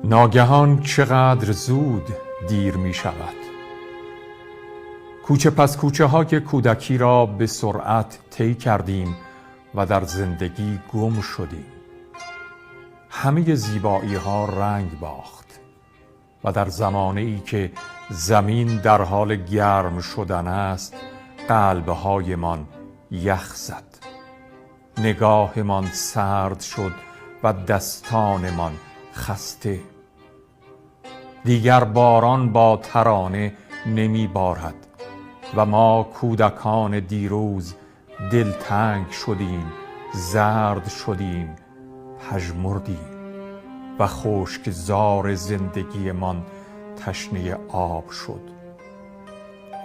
ناگهان چقدر زود دیر می شود. کوچه پس کوچه های کودکی را به سرعت طی کردیم و در زندگی گم شدیم. همه زیبایی ها رنگ باخت و در زمانه ای که زمین در حال گرم شدن است، قلب‌هایمان یخ زد. نگاهمان سرد شد و دستانمان خسته. دیگر باران با ترانه نمی بارد و ما کودکان دیروز دلتنگ شدیم، زرد شدیم، پژمردیم و خشکزار زندگیمان تشنه آب شد.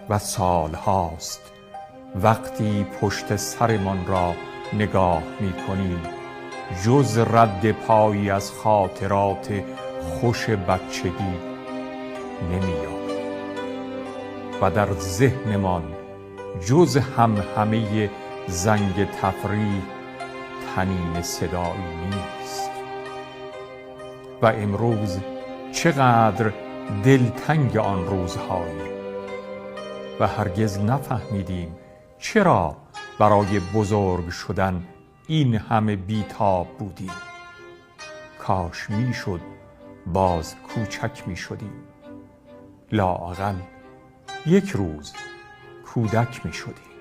و سالهاست وقتی پشت سرمان را نگاه می کنیم، جز رد پایی از خاطرات خوش بچگی نمی‌یابیم و در ذهنمان جز همهمه زنگ تفریح طنین صدایی نیست. و امروز چقدر دلتنگ آن روزهایی و هرگز نفهمیدیم چرا برای بزرگ شدن این همه بیتاب بودیم. کاش میشد باز کوچک می شدیم، لااقل یک روز کودک می شدیم.